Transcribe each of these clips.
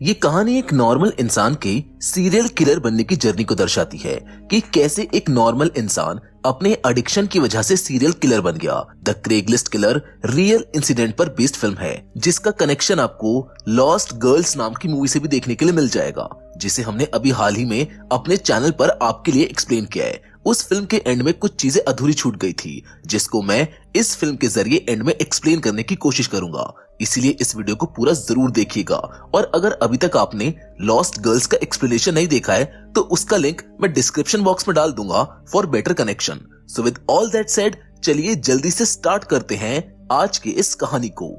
ये कहानी एक नॉर्मल इंसान के सीरियल किलर बनने की जर्नी को दर्शाती है कि कैसे एक नॉर्मल इंसान अपने एडिक्शन की वजह से सीरियल किलर बन गया। The Craigslist killer real incident पर बेस्ड फिल्म है, जिसका कनेक्शन आपको लॉस्ट गर्ल्स नाम की मूवी से भी देखने के लिए मिल जाएगा, जिसे हमने अभी हाल ही में अपने चैनल पर आपके लिए एक्सप्लेन किया है। उस फिल्म के एंड में कुछ चीजें अधूरी छूट गई थी, जिसको मैं इस फिल्म के जरिए एंड में एक्सप्लेन करने की कोशिश करूंगा। इसीलिए इस वीडियो को पूरा जरूर देखिएगा। और अगर अभी तक आपने लॉस्ट गर्ल्स का एक्सप्लेनेशन नहीं देखा है तो उसका लिंक मैं डिस्क्रिप्शन बॉक्स में डाल दूंगा for better connection. So with all that said, चलिए जल्दी से स्टार्ट करते हैं आज के इस कहानी को।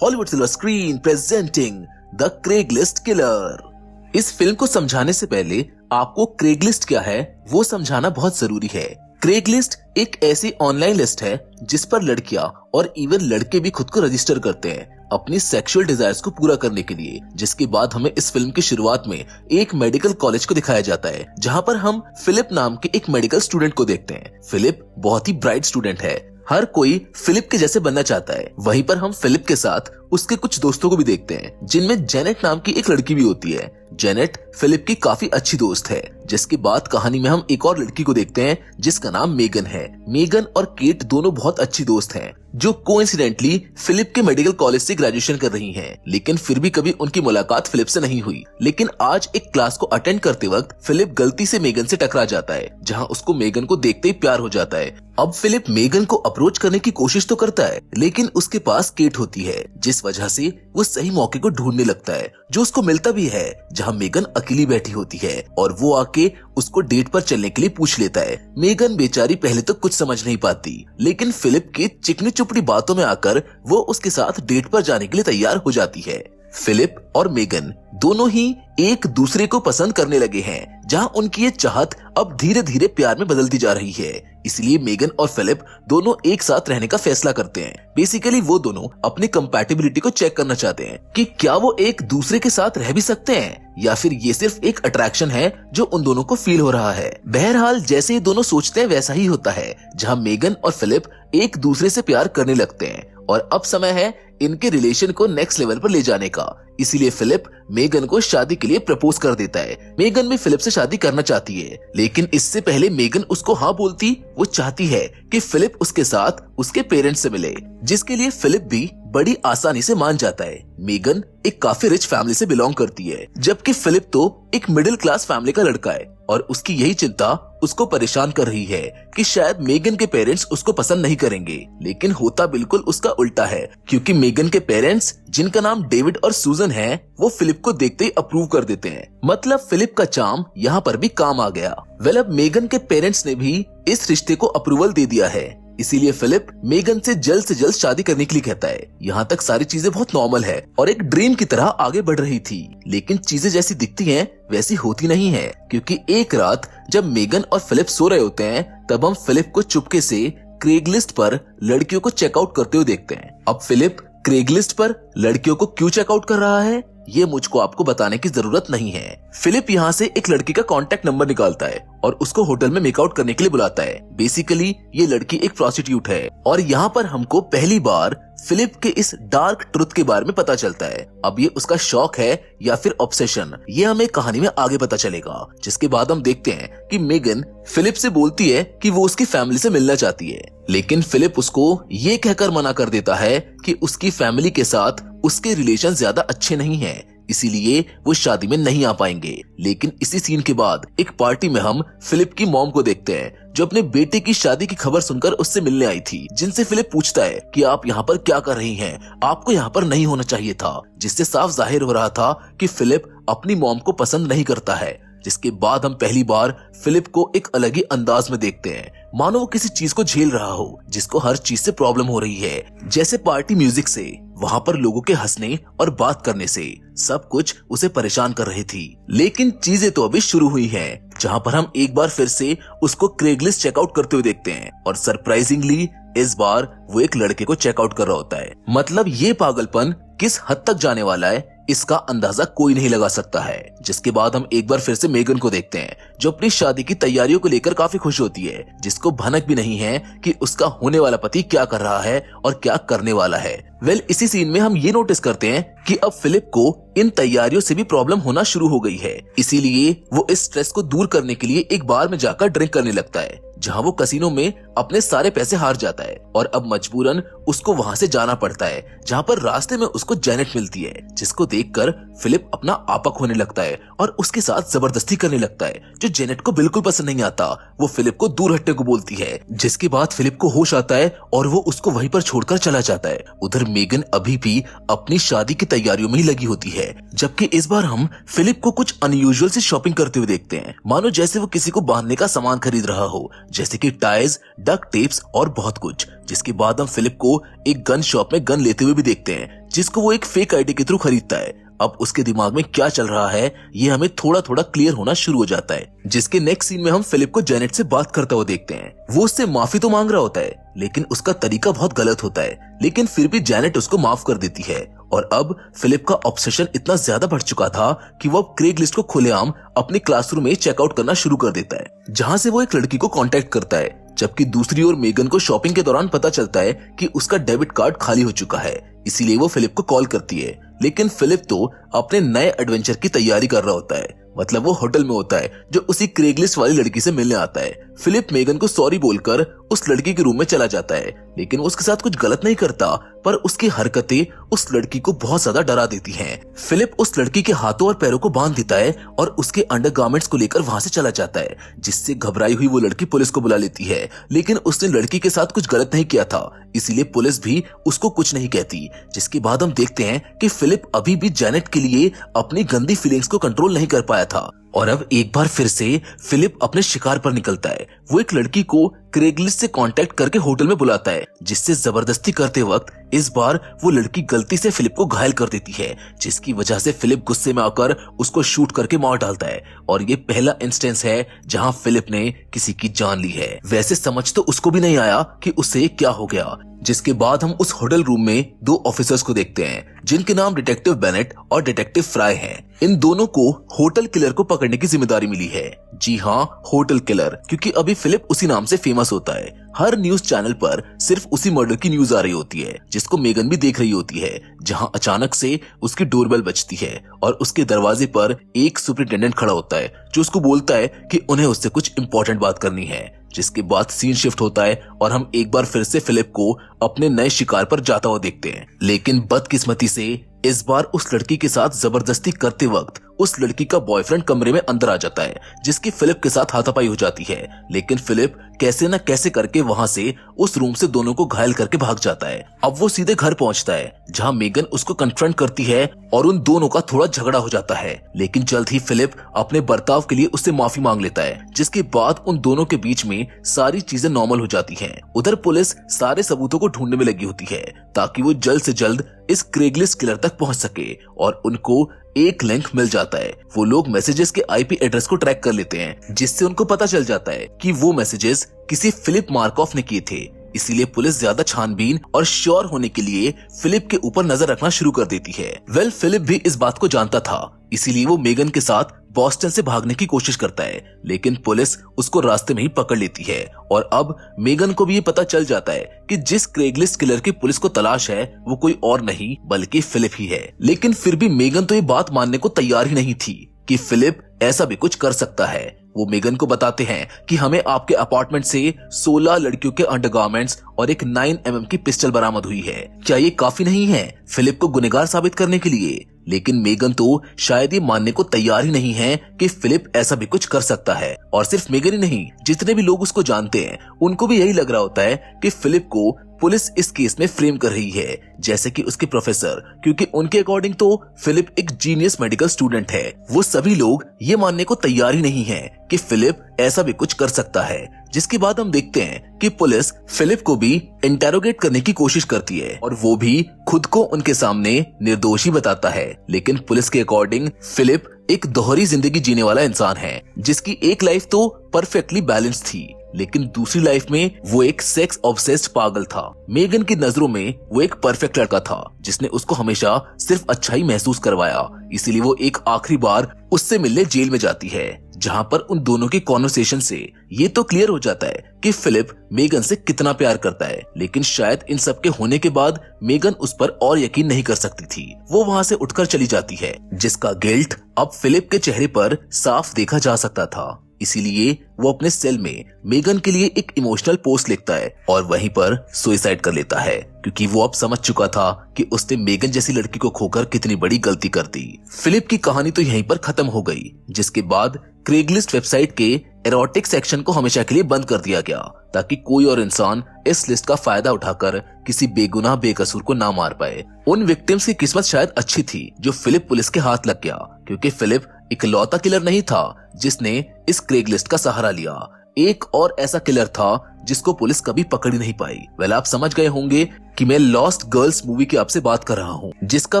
Hollywood silver screen presenting the Craigslist killer. इस फिल्म को समझाने से पहले आपको क्रेगलिस्ट क्या है वो समझाना बहुत जरूरी है। क्रेगलिस्ट एक ऐसी ऑनलाइन लिस्ट है जिस पर लड़कियां और इवन लड़के भी खुद को रजिस्टर करते हैं अपनी सेक्सुअल डिजायर्स को पूरा करने के लिए। जिसके बाद हमें इस फिल्म की शुरुआत में एक मेडिकल कॉलेज को दिखाया जाता है, जहां पर हम फिलिप नाम के एक मेडिकल स्टूडेंट को देखते हैं। फिलिप बहुत ही ब्राइट स्टूडेंट है, हर कोई फिलिप के जैसे बनना चाहता है। वहीं पर हम फिलिप के साथ उसके कुछ दोस्तों को भी देखते हैं, जिनमें जेनेट नाम की एक लड़की भी होती है। जेनेट फिलिप की काफी अच्छी दोस्त है। जिसके बाद कहानी में हम एक और लड़की को देखते हैं जिसका नाम मेगन है। मेगन और केट दोनों बहुत अच्छी दोस्त हैं, जो कोइंसिडेंटली फिलिप के मेडिकल कॉलेज से ग्रेजुएशन कर रही हैं, लेकिन फिर भी कभी उनकी मुलाकात फिलिप से नहीं हुई। लेकिन आज एक क्लास को अटेंड करते वक्त फिलिप गलती से मेगन से टकरा जाता है, जहां उसको मेगन को देखते ही प्यार हो जाता है। अब फिलिप मेगन को अप्रोच करने की कोशिश तो करता है, लेकिन उसके पास केट होती है, जिस वजह से वो सही मौके को ढूंढने लगता है, जो उसको मिलता भी है, जहां मेगन अकेली बैठी होती है और वो आके उसको डेट पर चलने के लिए पूछ लेता है। मेगन बेचारी पहले तो कुछ समझ नहीं पाती, लेकिन फिलिप की चिकनी चुपड़ी बातों में आकर वो उसके साथ डेट पर जाने के लिए तैयार हो जाती है। फिलिप और मेगन दोनों ही एक दूसरे को पसंद करने लगे हैं, जहां उनकी ये चाहत अब धीरे धीरे प्यार में बदलती जा रही है। इसलिए मेगन और फिलिप दोनों एक साथ रहने का फैसला करते हैं। बेसिकली वो दोनों अपनी कंपैटिबिलिटी को चेक करना चाहते हैं कि क्या वो एक दूसरे के साथ रह भी सकते हैं या फिर ये सिर्फ एक अट्रैक्शन है जो उन दोनों को फील हो रहा है। बहरहाल जैसे ये दोनों सोचते हैं वैसा ही होता है, जहाँ मेगन और फिलिप एक दूसरे से प्यार करने लगते हैं और अब समय है इनके रिलेशन को नेक्स्ट लेवल पर ले जाने का। इसीलिए फिलिप मेगन को शादी के लिए प्रपोज कर देता है। मेगन भी फिलिप से शादी करना चाहती है, लेकिन इससे पहले मेगन उसको हाँ बोलती वो चाहती है कि फिलिप उसके साथ उसके पेरेंट्स से मिले, जिसके लिए फिलिप भी बड़ी आसानी से मान जाता है। मेगन एक काफी रिच फैमिली से बिलोंग करती है, जबकि फिलिप तो एक मिडिल क्लास फैमिली का लड़का है और उसकी यही चिंता उसको परेशान कर रही है कि शायद मेगन के पेरेंट्स उसको पसंद नहीं करेंगे। लेकिन होता बिल्कुल उसका उल्टा है, क्योंकि मेगन के पेरेंट्स, जिनका नाम डेविड और सूजन है, वो फिलिप को देखते ही अप्रूव कर देते हैं। मतलब फिलिप का चार्म यहाँ पर भी काम आ गया। वेल, अब मेगन के पेरेंट्स ने भी इस रिश्ते को अप्रूवल दे दिया है, इसीलिए फिलिप मेगन से जल्द शादी करने के लिए कहता है। यहाँ तक सारी चीजें बहुत नॉर्मल है और एक ड्रीम की तरह आगे बढ़ रही थी, लेकिन चीजें जैसी दिखती हैं वैसी होती नहीं है। क्योंकि एक रात जब मेगन और फिलिप सो रहे होते हैं, तब हम फिलिप को चुपके से क्रेगलिस्ट पर लड़कियों को चेकआउट करते हुए देखते हैं। अब फिलिप क्रेगलिस्ट पर लड़कियों को क्यों चेकआउट कर रहा है ये मुझको आपको बताने की जरूरत नहीं है। फिलिप यहाँ से एक लड़की का कांटेक्ट नंबर निकालता है और उसको होटल में मेकआउट करने के लिए बुलाता है। बेसिकली ये लड़की एक प्रोस्टिट्यूट है और यहाँ पर हमको पहली बार फिलिप के इस डार्क ट्रुथ के बारे में पता चलता है। अब ये उसका शौक है या फिर ऑब्सेशन, ये हमें कहानी में आगे पता चलेगा। जिसके बाद हम देखते हैं कि मेगन फिलिप से बोलती है कि वो उसकी फैमिली से मिलना चाहती है, लेकिन फिलिप उसको ये कहकर मना कर देता है कि उसकी फैमिली के साथ उसके रिलेशन ज्यादा अच्छे नहीं हैं, इसीलिए वो शादी में नहीं आ पाएंगे। लेकिन इसी सीन के बाद एक पार्टी में हम फिलिप की मॉम को देखते हैं, जो अपने बेटे की शादी की खबर सुनकर उससे मिलने आई थी। जिनसे फिलिप पूछता है कि आप यहाँ पर क्या कर रही हैं? आपको यहाँ पर नहीं होना चाहिए था, जिससे साफ जाहिर हो रहा था कि फिलिप अपनी मॉम को पसंद नहीं करता है। जिसके बाद हम पहली बार फिलिप को एक अलग ही अंदाज में देखते हैं, मानो वो किसी चीज को झेल रहा हो जिसको हर चीज से प्रॉब्लम हो रही है, जैसे पार्टी म्यूजिक से, वहाँ पर लोगों के हंसने और बात करने से सब कुछ उसे परेशान कर रही थी। लेकिन चीजें तो अभी शुरू हुई हैं, जहाँ पर हम एक बार फिर से उसको क्रेगलिस्ट चेकआउट करते हुए देखते हैं और सरप्राइजिंगली इस बार वो एक लड़के को चेकआउट कर रहा होता है। मतलब ये पागलपन किस हद तक जाने वाला है इसका अंदाजा कोई नहीं लगा सकता है। जिसके बाद हम एक बार फिर से मेगन को देखते हैं, जो अपनी शादी की तैयारियों को लेकर काफी खुश होती है, जिसको भनक भी नहीं है कि उसका होने वाला पति क्या कर रहा है और क्या करने वाला है। इसी सीन में हम ये नोटिस करते हैं कि अब फिलिप को इन तैयारियों से भी प्रॉब्लम होना शुरू हो गई है। इसीलिए वो इस स्ट्रेस को दूर करने के लिए एक बार में जाकर ड्रिंक करने लगता है, जहां वो कसिनो में अपने सारे पैसे हार जाता है और अब मजबूरन उसको वहां से जाना पड़ता है, जहां पर रास्ते में उसको जेनेट मिलती है, जिसको देखकर फिलिप अपना आपा खोने लगता है और उसके साथ जबरदस्ती करने लगता है, जो जेनेट को बिल्कुल पसंद नहीं आता। वो फिलिप को दूर हटने को बोलती है, जिसके बाद फिलिप को होश आता है और वो उसको वहीं पर छोड़कर चला जाता है। उधर मेगन अभी भी अपनी शादी की तैयारियों में ही लगी होती है, जबकि इस बार हम फिलिप को कुछ अनयूजुअल सी शॉपिंग करते हुए देखते हैं, मानो जैसे वो किसी को बांधने का सामान खरीद रहा हो, जैसे कि टाइज, डक टेप्स और बहुत कुछ। जिसके बाद हम फिलिप को एक गन शॉप में गन लेते हुए भी देखते हैं, जिसको वो एक फेक आईडी के थ्रू खरीदता है। अब उसके दिमाग में क्या चल रहा है ये हमें थोड़ा थोड़ा क्लियर होना शुरू हो जाता है, जिसके नेक्स्ट सीन में हम फिलिप को जेनेट से बात करता हुआ देखते हैं। वो उससे माफी तो मांग रहा होता है, लेकिन उसका तरीका बहुत गलत होता है, लेकिन फिर भी जेनेट उसको माफ कर देती है। और अब फिलिप का ऑब्सेशन इतना ज्यादा बढ़ चुका था कि वो अब क्रेगलिस्ट को खुलेआम अपने क्लासरूम में चेकआउट करना शुरू कर देता है, जहां से वो एक लड़की को कांटेक्ट करता है। जबकि दूसरी ओर मेगन को शॉपिंग के दौरान पता चलता है कि उसका डेबिट कार्ड खाली हो चुका है, इसीलिए वो फिलिप को कॉल करती है। लेकिन फिलिप तो अपने नए एडवेंचर की तैयारी कर रहा होता है, मतलब वो होटल में होता है, जो उसी क्रेगलिस्ट वाली लड़की से मिलने आता है। फिलिप मेगन को सॉरी बोलकर उस लड़की के रूम में चला जाता है, लेकिन वो उसके साथ कुछ गलत नहीं करता, पर उसकी हरकतें उस लड़की को बहुत ज्यादा डरा देती हैं। फिलिप उस लड़की के हाथों और पैरों को बांध देता है और उसके अंडरगारमेंट्स को लेकर वहां से चला जाता है, जिससे घबराई हुई वो लड़की पुलिस को बुला लेती है। लेकिन उसने लड़की के साथ कुछ गलत नहीं किया था, इसीलिए पुलिस भी उसको कुछ नहीं कहती। जिसके बाद हम देखते हैं कि फिलिप अभी भी जेनेट के लिए अपनी गंदी फीलिंग्स को कंट्रोल नहीं कर पाया था और अब एक बार फिर से फिलिप अपने शिकार पर निकलता है। वो एक लड़की को क्रेगलिस्ट से कांटेक्ट करके होटल में बुलाता है, जिससे जबरदस्ती करते वक्त इस बार वो लड़की गलती से फिलिप को घायल कर देती है, जिसकी वजह से फिलिप गुस्से में आकर उसको शूट करके मार डालता है। और ये पहला इंस्टेंस है जहां फिलिप ने किसी की जान ली है। वैसे समझ तो उसको भी नहीं आया कि उससे क्या हो गया। जिसके बाद हम उस होटल रूम में दो ऑफिसर्स को देखते हैं, जिनके नाम डिटेक्टिव बेनेट और डिटेक्टिव फ्राई हैं। इन दोनों को होटल किलर को पकड़ने की जिम्मेदारी मिली है। जी हाँ, होटल किलर, क्योंकि अभी फिलिप उसी नाम से फेमस होता है। हर न्यूज चैनल पर सिर्फ उसी मर्डर की न्यूज आ रही होती है, जिसको मेगन भी देख रही होती है, जहां अचानक से उसकी डोरबेल बजती है और उसके दरवाजे पर एक सुपरिटेंडेंट खड़ा होता है, जो उसको बोलता है कि उन्हें उससे कुछ इंपॉर्टेंट बात करनी है। जिसके बाद सीन शिफ्ट होता है और हम एक बार फिर से फिलिप को अपने नए शिकार पर जाता हुआ देखते हैं। लेकिन बदकिस्मती से इस बार उस लड़की के साथ जबरदस्ती करते वक्त उस लड़की का बॉयफ्रेंड कमरे में अंदर आ जाता है, जिसकी फिलिप के साथ हाथापाई हो जाती है। लेकिन फिलिप कैसे न कैसे करके वहां से उस रूम से दोनों को घायल करके भाग जाता है। अब वो सीधे घर पहुंचता है, जहां मेगन उसको कन्फ्रंट करती है और उन दोनों का थोड़ा झगड़ा हो जाता है। लेकिन जल्द ही फिलिप अपने बर्ताव के लिए उससे माफी मांग लेता है, जिसके बाद उन दोनों के बीच में सारी चीजें नॉर्मल हो जाती हैं। उधर पुलिस सारे सबूतों को ढूंढने में लगी होती है, ताकि वो जल्द से जल्द इस क्रेगलिस्ट किलर तक पहुंच सके, और उनको एक लिंक मिल जाता है। वो लोग मैसेजेस के आईपी एड्रेस को ट्रैक कर लेते हैं, जिससे उनको पता चल जाता है कि वो मैसेजेस किसी फिलिप मार्कॉफ ने किए थे। इसीलिए पुलिस ज्यादा छानबीन और श्योर होने के लिए फिलिप के ऊपर नजर रखना शुरू कर देती है। फिलिप भी इस बात को जानता था, इसीलिए वो मेगन के साथ बॉस्टन से भागने की कोशिश करता है, लेकिन पुलिस उसको रास्ते में ही पकड़ लेती है। और अब मेगन को भी ये पता चल जाता है कि जिस क्रेगलिस्ट किलर की पुलिस को तलाश है वो कोई और नहीं बल्कि फिलिप ही है। लेकिन फिर भी मेगन तो ये बात मानने को तैयार ही नहीं थी कि फिलिप ऐसा भी कुछ कर सकता है। वो मेगन को बताते हैं कि हमें आपके अपार्टमेंट से 16 लड़कियों के अंडरगारमेंट्स और एक 9mm की पिस्टल बरामद हुई है। क्या ये काफी नहीं है फिलिप को गुनहगार साबित करने के लिए? लेकिन मेगन तो शायद ये मानने को तैयार ही नहीं है कि फिलिप ऐसा भी कुछ कर सकता है। और सिर्फ मेगन ही नहीं, जितने भी लोग उसको जानते हैं उनको भी यही लग रहा होता है कि फिलिप को पुलिस इस केस में फ्रेम कर रही है, जैसे कि उसके प्रोफेसर, क्योंकि उनके अकॉर्डिंग तो फिलिप एक जीनियस मेडिकल स्टूडेंट है। वो सभी लोग ये मानने को तैयार ही नहीं है कि फिलिप ऐसा भी कुछ कर सकता है। जिसके बाद हम देखते हैं कि पुलिस फिलिप को भी इंटेरोगेट करने की कोशिश करती है और वो भी खुद को उनके सामने निर्दोषी बताता है। लेकिन पुलिस के अकॉर्डिंग फिलिप एक दोहरी जिंदगी जीने वाला इंसान है, जिसकी एक लाइफ तो परफेक्टली बैलेंस थी, लेकिन दूसरी लाइफ में वो एक सेक्स ऑब्सेस्ड पागल था। मेगन की नजरों में वो एक परफेक्ट लड़का था जिसने उसको हमेशा सिर्फ अच्छा ही महसूस करवाया। इसीलिए वो एक आखिरी बार उससे मिलने जेल में जाती है, जहाँ पर उन दोनों की कॉन्वर्सेशन से ये तो क्लियर हो जाता है कि फिलिप मेगन से कितना प्यार करता है। लेकिन शायद इन सब के होने के बाद मेगन उस पर और यकीन नहीं कर सकती थी। वो वहाँ से उठकर चली जाती है, जिसका गिल्ट अब फिलिप के चेहरे पर साफ देखा जा सकता था। इसीलिए वो अपने सेल में मेगन के लिए एक इमोशनल पोस्ट लिखता है और वहीं पर सुसाइड कर लेता है, क्योंकि वो अब समझ चुका था कि उसने मेगन जैसी लड़की को खोकर कितनी बड़ी गलती कर दी। फिलिप की कहानी तो यहीं पर खत्म हो गई, जिसके बाद क्रेगलिस्ट वेबसाइट के एरोटिक सेक्शन को हमेशा के लिए बंद कर दिया गया, ताकि कोई और इंसान इस लिस्ट का फायदा उठाकर किसी बेगुनाह बेकसूर को ना मार पाए। उन विक्टिम्स की किस्मत शायद अच्छी थी जो फिलिप पुलिस के हाथ लग गया, क्योंकि फिलिप इकलौता किलर नहीं था जिसने इस क्रेगलिस्ट का सहारा लिया। एक और ऐसा किलर था जिसको पुलिस कभी पकड़ ही नहीं पाई। वेल, आप समझ गए होंगे कि मैं लॉस्ट गर्ल्स मूवी की आपसे बात कर रहा हूँ, जिसका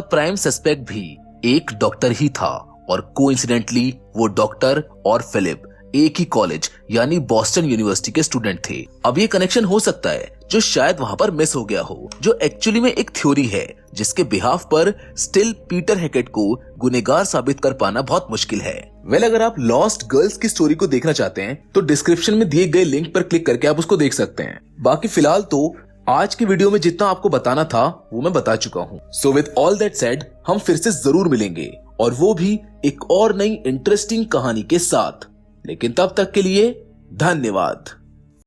प्राइम सस्पेक्ट भी एक डॉक्टर ही था और कोइंसिडेंटली वो डॉक्टर और फिलिप एक ही कॉलेज यानी बॉस्टन यूनिवर्सिटी के स्टूडेंट थे। अब ये कनेक्शन हो सकता है जो शायद वहाँ पर मिस हो गया हो, जो एक्चुअली में एक थ्योरी है जिसके बिहाफ पर स्टिल पीटर हैकेट को गुनहगार साबित कर पाना बहुत मुश्किल है। वेल, अगर आप लॉस्ट गर्ल्स की स्टोरी को देखना चाहते हैं तो डिस्क्रिप्शन में दिए गए लिंक पर क्लिक करके आप उसको देख सकते हैं। बाकी फिलहाल तो आज की वीडियो में जितना आपको बताना था वो मैं बता चुका हूँ। So with all that said, हम फिर से जरूर मिलेंगे, और वो भी एक और नई इंटरेस्टिंग कहानी के साथ। लेकिन तब तक के लिए धन्यवाद।